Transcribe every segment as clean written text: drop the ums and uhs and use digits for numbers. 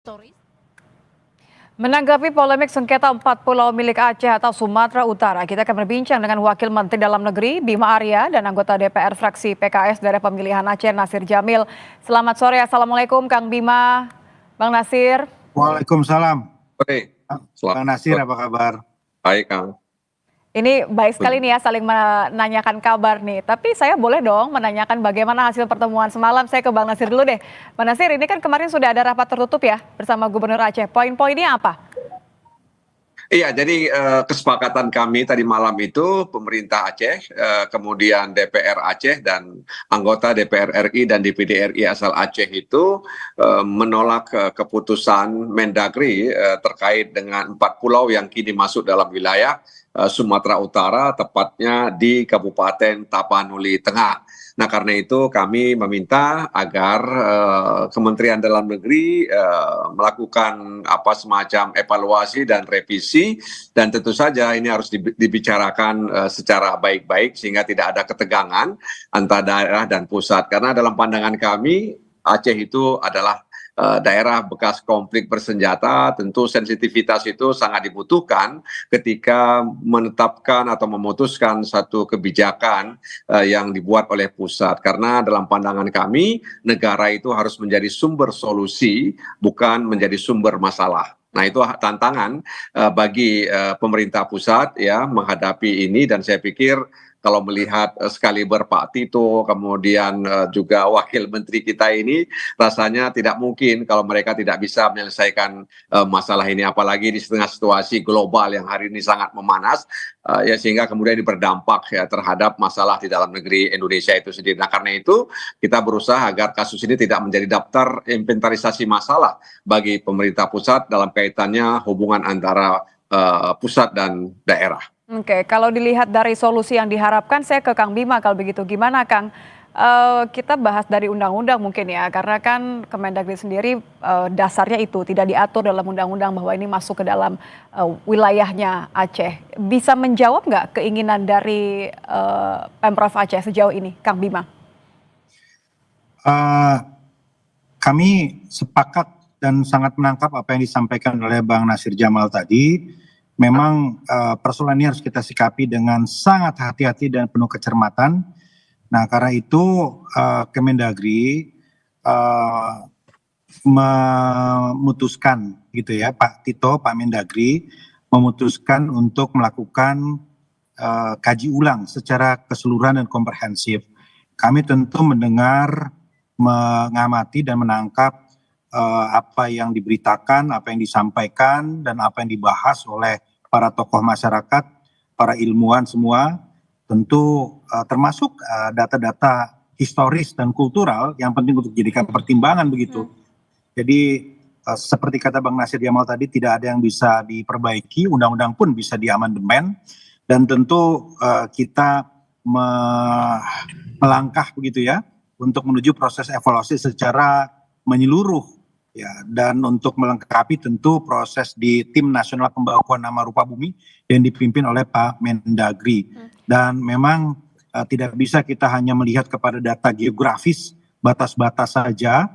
Stories. Menanggapi polemik sengketa 4 pulau milik Aceh atau Sumatera Utara, kita akan berbincang dengan Wakil Menteri Dalam Negeri Bima Arya dan anggota DPR fraksi PKS dari pemilihan Aceh Nasir Jamil. Selamat sore, Assalamualaikum Kang Bima, Bang Nasir. Waalaikumsalam. Baik, Bang Nasir, apa kabar? baik Kang. Ini baik sekali nih ya saling menanyakan kabar nih. Tapi saya boleh dong menanyakan bagaimana hasil pertemuan semalam. Saya ke Bang Nasir dulu deh. Bang Nasir, ini kan kemarin sudah ada rapat tertutup ya bersama Gubernur Aceh. Poin-poinnya apa? Iya, jadi kesepakatan kami tadi malam itu pemerintah Aceh, kemudian DPR Aceh dan anggota DPR RI dan DPD RI asal Aceh itu menolak keputusan Mendagri terkait dengan 4 pulau yang kini masuk dalam wilayah Sumatera Utara, tepatnya di Kabupaten Tapanuli Tengah. Nah, karena itu kami meminta agar Kementerian Dalam Negeri melakukan semacam evaluasi dan revisi, dan tentu saja ini harus dibicarakan secara baik-baik sehingga tidak ada ketegangan antara daerah dan pusat. Karena dalam pandangan kami Aceh itu adalah daerah bekas konflik bersenjata, tentu sensitivitas itu sangat dibutuhkan ketika menetapkan atau memutuskan satu kebijakan yang dibuat oleh pusat. Karena dalam pandangan kami, negara itu harus menjadi sumber solusi, bukan menjadi sumber masalah. Nah, itu tantangan bagi pemerintah pusat ya menghadapi ini, dan saya pikir kalau melihat sekaliber Pak Tito, kemudian juga Wakil Menteri kita ini, rasanya tidak mungkin kalau mereka tidak bisa menyelesaikan masalah ini, apalagi di tengah situasi global yang hari ini sangat memanas, ya sehingga kemudian berdampak ya terhadap masalah di dalam negeri Indonesia itu sendiri. Nah, karena itu kita berusaha agar kasus ini tidak menjadi daftar inventarisasi masalah bagi pemerintah pusat dalam kaitannya hubungan antara pusat dan daerah. Oke, kalau dilihat dari solusi yang diharapkan, saya ke Kang Bima kalau begitu. Gimana Kang? Kita bahas dari undang-undang mungkin ya, karena kan Kemendagri sendiri dasarnya itu tidak diatur dalam undang-undang bahwa ini masuk ke dalam wilayahnya Aceh. Bisa menjawab nggak keinginan dari Pemprov Aceh sejauh ini, Kang Bima? Kami sepakat dan sangat menangkap apa yang disampaikan oleh Bang Nasir Jamal tadi. Memang persoalan ini harus kita sikapi dengan sangat hati-hati dan penuh kecermatan. Nah, karena itu Kemendagri memutuskan gitu ya, Pak Tito, Pak Mendagri memutuskan untuk melakukan kaji ulang secara keseluruhan dan komprehensif. Kami tentu mendengar, mengamati dan menangkap apa yang diberitakan, apa yang disampaikan, dan apa yang dibahas oleh para tokoh masyarakat, para ilmuwan semua, tentu termasuk data-data historis dan kultural yang penting untuk dijadikan pertimbangan begitu. Jadi seperti kata Bang Nasir Jamal tadi, tidak ada yang bisa diperbaiki, undang-undang pun bisa diamandemen, dan tentu kita melangkah begitu ya untuk menuju proses evaluasi secara menyeluruh. Ya, dan untuk melengkapi tentu proses di Tim Nasional Pembakuan Nama Rupa Bumi yang dipimpin oleh Pak Mendagri. Dan memang tidak bisa kita hanya melihat kepada data geografis, batas-batas saja,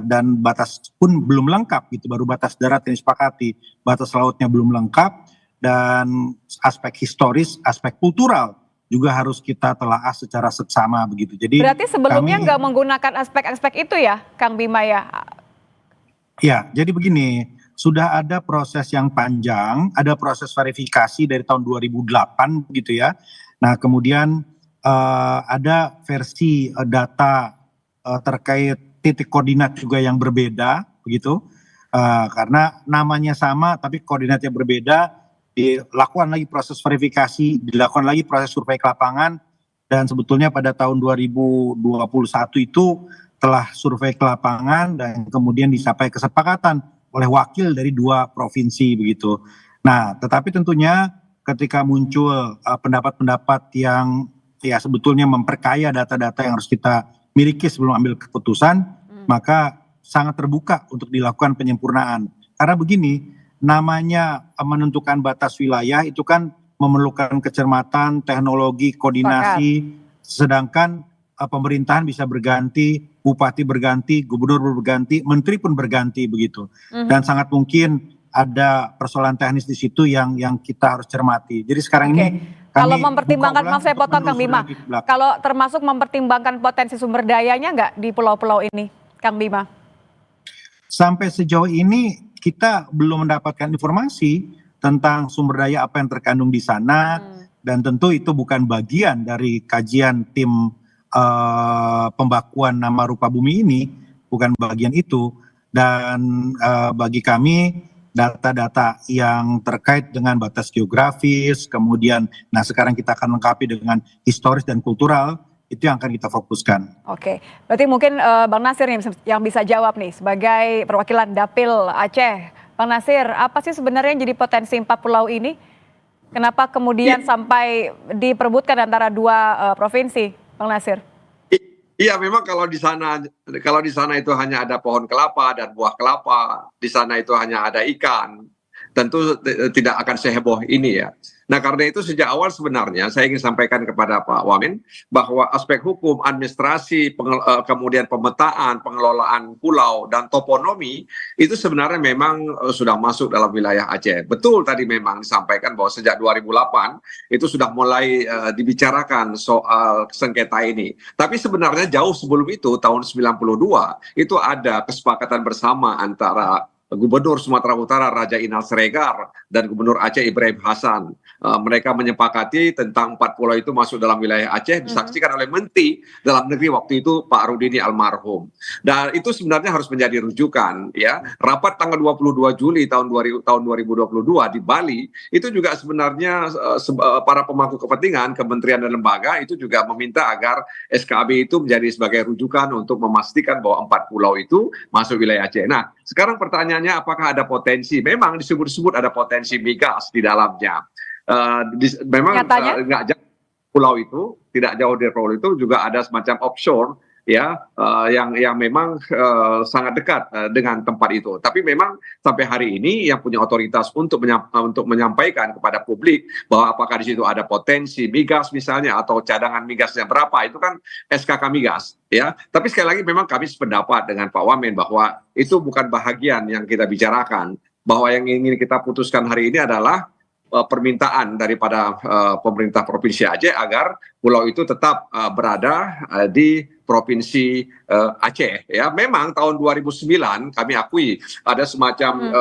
dan batas pun belum lengkap gitu, baru batas darat yang disepakati, batas lautnya belum lengkap, dan aspek historis, aspek kultural juga harus kita telaah secara seksama begitu. Jadi berarti sebelumnya nggak menggunakan aspek-aspek itu ya, Kang Bima ya? Ya, jadi begini, sudah ada proses yang panjang, ada proses verifikasi dari tahun 2008 gitu ya. Nah, kemudian ada versi data terkait titik koordinat juga yang berbeda begitu. Karena namanya sama tapi koordinatnya berbeda, dilakukan lagi proses verifikasi, dilakukan lagi proses survei ke lapangan, dan sebetulnya pada tahun 2021 itu telah survei ke lapangan dan kemudian dicapai kesepakatan oleh wakil dari 2 provinsi begitu. Nah, tetapi tentunya ketika muncul pendapat-pendapat yang ya sebetulnya memperkaya data-data yang harus kita miliki sebelum ambil keputusan, maka sangat terbuka untuk dilakukan penyempurnaan. Karena begini, namanya menentukan batas wilayah itu kan memerlukan kecermatan, teknologi, koordinasi, sedangkan pemerintahan bisa berganti, bupati berganti, gubernur berganti, menteri pun berganti begitu. Dan sangat mungkin ada persoalan teknis di situ yang kita harus cermati. Jadi sekarang ini kalau kami mempertimbangkan, buka ulang maaf saya untuk potong Kang menelusuri Bima, lagi ke belakang. kalau termasuk mempertimbangkan potensi sumber dayanya nggak di pulau-pulau ini, Kang Bima? Sampai sejauh ini kita belum mendapatkan informasi tentang sumber daya apa yang terkandung di sana, dan tentu itu bukan bagian dari kajian tim pembakuan nama rupa bumi ini, bukan bagian itu. Dan bagi kami data-data yang terkait dengan batas geografis, kemudian sekarang kita akan lengkapi dengan historis dan kultural, itu yang akan kita fokuskan. Oke, berarti mungkin Bang Nasir nih yang bisa jawab nih sebagai perwakilan Dapil Aceh. Bang Nasir, apa sih sebenarnya yang jadi potensi 4 pulau ini? Kenapa kemudian sampai diperebutkan antara 2 provinsi, Bang Nasir? Iya, memang kalau di sana itu hanya ada pohon kelapa dan buah kelapa, di sana itu hanya ada ikan, tentu tidak akan seheboh ini ya. Nah, karena itu sejak awal sebenarnya saya ingin sampaikan kepada Pak Wamen bahwa aspek hukum, administrasi, kemudian pemetaan, pengelolaan pulau dan toponomi itu sebenarnya memang sudah masuk dalam wilayah Aceh. Betul tadi memang disampaikan bahwa sejak 2008 itu sudah mulai dibicarakan soal sengketa ini. Tapi sebenarnya jauh sebelum itu tahun 92 itu ada kesepakatan bersama antara Gubernur Sumatera Utara Raja Inal Siregar dan Gubernur Aceh Ibrahim Hasan. Mereka menyepakati tentang 4 pulau itu masuk dalam wilayah Aceh, disaksikan oleh Menteri Dalam Negeri waktu itu Pak Rudini almarhum. Dan itu sebenarnya harus menjadi rujukan ya. Rapat tanggal 22 Juli tahun 2022 di Bali itu juga sebenarnya para pemangku kepentingan, kementerian dan lembaga itu juga meminta agar SKB itu menjadi sebagai rujukan untuk memastikan bahwa 4 pulau itu masuk wilayah Aceh. Nah, sekarang pertanyaannya apakah ada potensi? Memang disebut-sebut ada potensi migas di dalamnya. Memang nggak jauh pulau itu, tidak jauh dari pulau itu juga ada semacam offshore ya, yang memang sangat dekat dengan tempat itu. Tapi memang sampai hari ini yang punya otoritas untuk menyampaikan kepada publik bahwa apakah di situ ada potensi migas misalnya atau cadangan migasnya berapa, itu kan SKK Migas ya. Tapi sekali lagi memang kami sependapat dengan Pak Wamen bahwa itu bukan bahagian yang kita bicarakan, bahwa yang ingin kita putuskan hari ini adalah permintaan daripada pemerintah Provinsi Aceh agar pulau itu tetap berada di Provinsi Aceh ya. Memang tahun 2009 kami akui ada semacam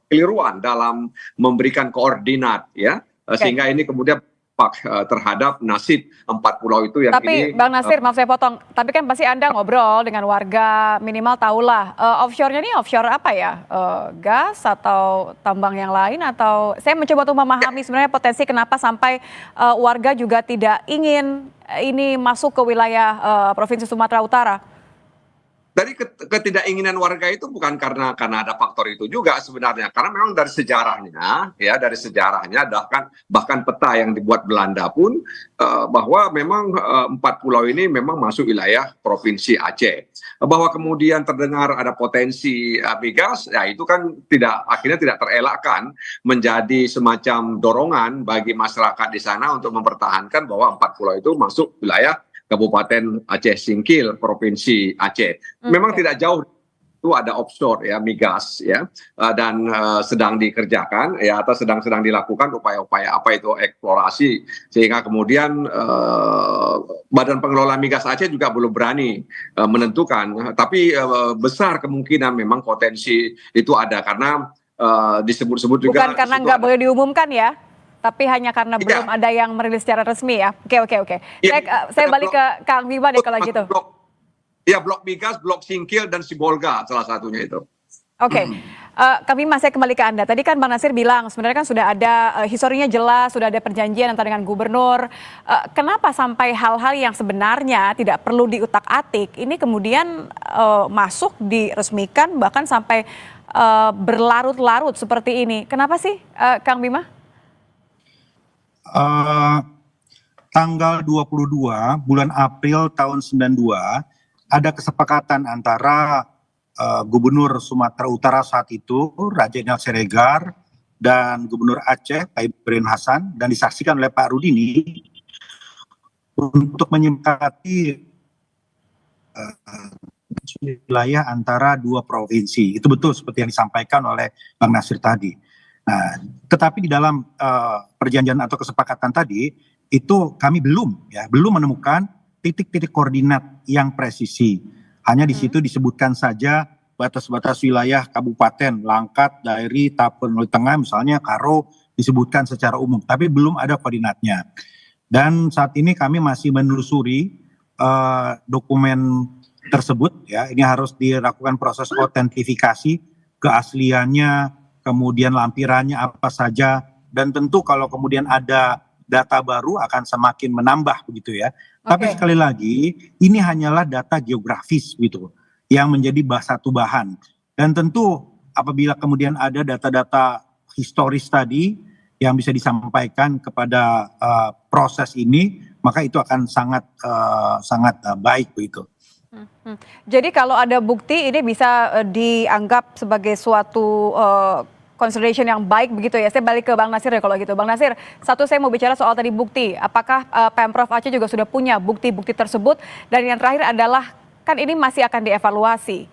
keliruan dalam memberikan koordinat ya, sehingga ini kemudian terhadap nasib 4 pulau itu yang tapi ini. Bang Nasir, maaf saya potong, tapi kan pasti Anda ngobrol dengan warga, minimal tahulah offshore-nya ini offshore apa ya, gas atau tambang yang lain, atau saya mencoba untuk memahami sebenarnya potensi kenapa sampai warga juga tidak ingin ini masuk ke wilayah Provinsi Sumatera Utara. Dari ketidakinginan warga itu bukan karena ada faktor itu juga sebenarnya, karena memang dari sejarahnya bahkan peta yang dibuat Belanda pun bahwa memang 4 pulau ini memang masuk wilayah Provinsi Aceh. Bahwa kemudian terdengar ada potensi migas, ya itu kan akhirnya tidak terelakkan menjadi semacam dorongan bagi masyarakat di sana untuk mempertahankan bahwa 4 pulau itu masuk wilayah Kabupaten Aceh Singkil, Provinsi Aceh. Memang tidak jauh itu ada offshore ya, migas ya, dan sedang dikerjakan ya, atau sedang dilakukan upaya-upaya apa itu eksplorasi, sehingga kemudian Badan Pengelola Migas Aceh juga belum berani menentukan, tapi besar kemungkinan memang potensi itu ada karena disebut-sebut juga. Bukan karena nggak boleh diumumkan ya, tapi hanya karena belum ada yang merilis secara resmi ya. Oke. Ya, saya balik ke Kang Bima deh kalau gitu. Blok migas, blok Singkil dan Sibolga salah satunya itu. Oke. Kang Bima, saya kembali ke Anda. Tadi kan Bang Nasir bilang sebenarnya kan sudah ada historinya jelas, sudah ada perjanjian antara dengan gubernur. Kenapa sampai hal-hal yang sebenarnya tidak perlu diutak-atik ini kemudian masuk diresmikan bahkan sampai berlarut-larut seperti ini? Kenapa sih, Kang Bima? Tanggal 22 bulan April tahun 92 ada kesepakatan antara Gubernur Sumatera Utara saat itu Raja Inal Siregar dan Gubernur Aceh Pak Ibrahim Hasan, dan disaksikan oleh Pak Rudini untuk menyepakati wilayah antara dua provinsi. Itu betul seperti yang disampaikan oleh Bang Nasir tadi. Nah, tetapi di dalam perjanjian atau kesepakatan tadi itu kami belum menemukan titik-titik koordinat yang presisi. Hanya di situ disebutkan saja batas-batas wilayah kabupaten, Langkat, Dairi, Tapanuli Tengah, misalnya Karo disebutkan secara umum, tapi belum ada koordinatnya. Dan saat ini kami masih menelusuri dokumen tersebut, ya. Ini harus dilakukan proses autentifikasi keasliannya, kemudian lampirannya apa saja, dan tentu kalau kemudian ada data baru akan semakin menambah begitu ya. Tapi sekali lagi ini hanyalah data geografis gitu yang menjadi satu bahan. Dan tentu apabila kemudian ada data-data historis tadi yang bisa disampaikan kepada proses ini, maka itu akan sangat baik begitu. Jadi kalau ada bukti ini bisa dianggap sebagai suatu consideration yang baik begitu ya. Saya balik ke Bang Nasir ya kalau gitu. Bang Nasir, satu saya mau bicara soal tadi bukti. Apakah Pemprov Aceh juga sudah punya bukti-bukti tersebut? Dan yang terakhir adalah kan ini masih akan dievaluasi.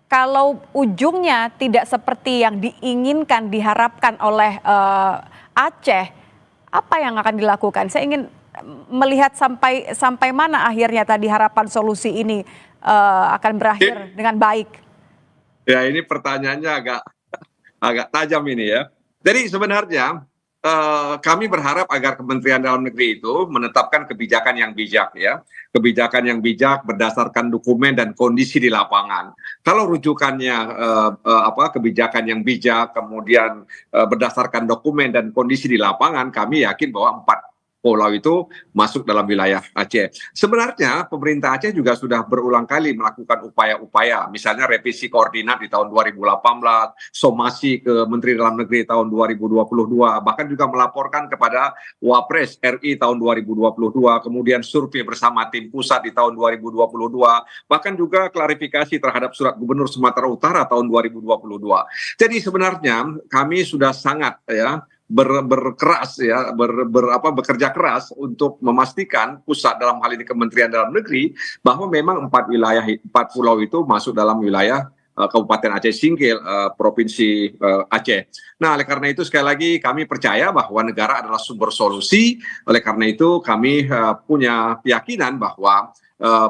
Kalau ujungnya tidak seperti yang diinginkan, diharapkan oleh Aceh, apa yang akan dilakukan? Saya ingin melihat sampai mana akhirnya tadi harapan solusi ini akan berakhir dengan baik. Ya, ini pertanyaannya agak tajam ini ya. Jadi sebenarnya kami berharap agar Kementerian Dalam Negeri itu menetapkan kebijakan yang bijak ya. Kebijakan yang bijak berdasarkan dokumen dan kondisi di lapangan. Kalau rujukannya kebijakan yang bijak kemudian berdasarkan dokumen dan kondisi di lapangan, kami yakin bahwa 4 pulau itu masuk dalam wilayah Aceh. Sebenarnya pemerintah Aceh juga sudah berulang kali melakukan upaya-upaya, misalnya revisi koordinat di tahun 2018, somasi ke Menteri Dalam Negeri tahun 2022, bahkan juga melaporkan kepada Wapres RI tahun 2022, kemudian survei bersama tim pusat di tahun 2022, bahkan juga klarifikasi terhadap surat Gubernur Sumatera Utara tahun 2022. Jadi sebenarnya kami sudah sangat berkeras ya bekerja keras untuk memastikan pusat dalam hal ini Kementerian Dalam Negeri bahwa memang 4 pulau itu masuk dalam wilayah Kabupaten Aceh Singkil, Provinsi Aceh. Nah, oleh karena itu sekali lagi kami percaya bahwa negara adalah sumber solusi. Oleh karena itu kami punya keyakinan bahwa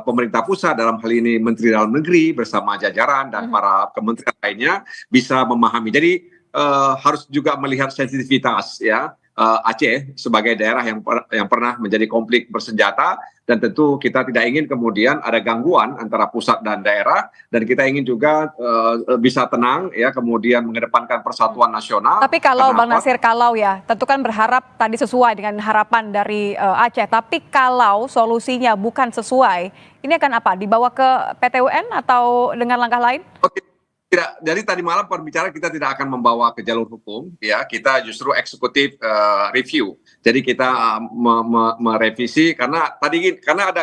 pemerintah pusat dalam hal ini Menteri Dalam Negeri bersama jajaran dan para kementerian lainnya bisa memahami. Jadi harus juga melihat sensitivitas ya Aceh sebagai daerah yang pernah menjadi konflik bersenjata, dan tentu kita tidak ingin kemudian ada gangguan antara pusat dan daerah, dan kita ingin juga bisa tenang ya kemudian mengedepankan persatuan nasional. Tapi kalau Bang Nasir, kalau ya tentu kan berharap tadi sesuai dengan harapan dari Aceh, tapi kalau solusinya bukan sesuai, ini akan apa? Dibawa ke PT UN atau dengan langkah lain? Tidak, jadi tadi malam pembicara kita tidak akan membawa ke jalur hukum, ya kita justru eksekutif review. Jadi kita merevisi karena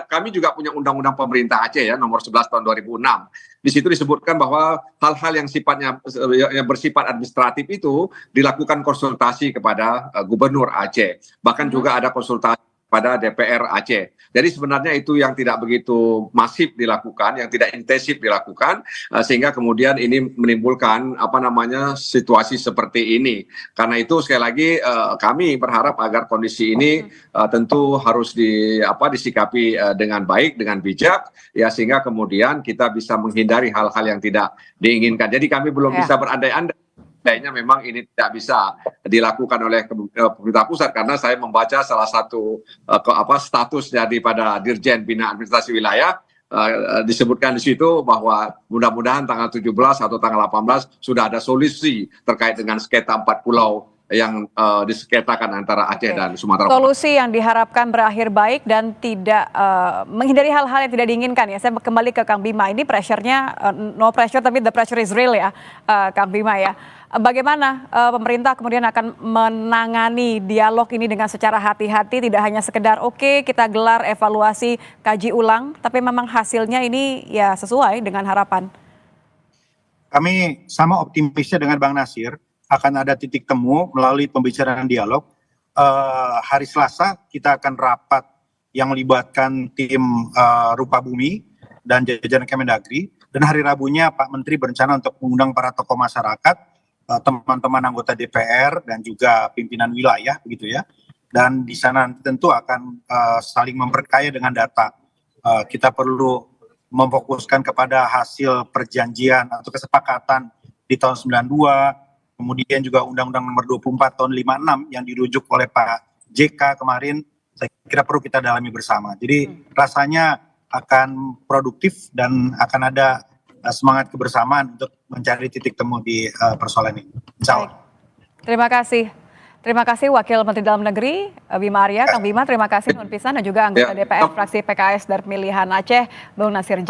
kami juga punya undang-undang pemerintah Aceh ya nomor 11 tahun 2006. Di situ disebutkan bahwa hal-hal yang sifatnya yang bersifat administratif itu dilakukan konsultasi kepada Gubernur Aceh. Bahkan juga ada konsultasi pada DPR Aceh. Jadi sebenarnya itu yang tidak begitu masif dilakukan, yang tidak intensif dilakukan, sehingga kemudian ini menimbulkan situasi seperti ini. Karena itu sekali lagi kami berharap agar kondisi ini tentu harus disikapi dengan baik, dengan bijak, ya sehingga kemudian kita bisa menghindari hal-hal yang tidak diinginkan. Jadi kami belum bisa berandai-andai. Kayaknya memang ini tidak bisa dilakukan oleh pemerintah pusat, karena saya membaca salah satu status daripada Dirjen Bina Administrasi Wilayah disebutkan di situ bahwa mudah-mudahan tanggal 17 atau tanggal 18 sudah ada solusi terkait dengan sengketa 4 pulau yang disengketakan antara Aceh dan Sumatera. Solusi yang diharapkan berakhir baik dan tidak menghindari hal-hal yang tidak diinginkan ya. Saya kembali ke Kang Bima, ini pressure-nya no pressure tapi the pressure is real ya, Kang Bima ya. Bagaimana pemerintah kemudian akan menangani dialog ini dengan secara hati-hati, tidak hanya sekedar oke, kita gelar evaluasi, kaji ulang, tapi memang hasilnya ini ya sesuai dengan harapan. Kami sama optimisnya dengan Bang Nasir, akan ada titik temu melalui pembicaraan dialog. Hari Selasa kita akan rapat yang melibatkan tim Rupa Bumi, dan jajaran Kemendagri, dan hari Rabunya Pak Menteri berencana untuk mengundang para tokoh masyarakat, teman-teman anggota DPR dan juga pimpinan wilayah begitu ya. Dan di sana tentu akan saling memperkaya dengan data. Kita perlu memfokuskan kepada hasil perjanjian atau kesepakatan di tahun 92, kemudian juga Undang-Undang Nomor 24 tahun 56 yang dirujuk oleh Pak JK kemarin, saya kira perlu kita dalami bersama. Jadi rasanya akan produktif dan akan ada semangat kebersamaan untuk mencari titik temu di persoalan ini. Insya Allah. Terima kasih. Terima kasih Wakil Menteri Dalam Negeri Bima Arya. Kang Bima, terima kasih Nun Pisan dan juga anggota DPR fraksi PKS dari pemilihan Aceh, Bung Nasir Jamil.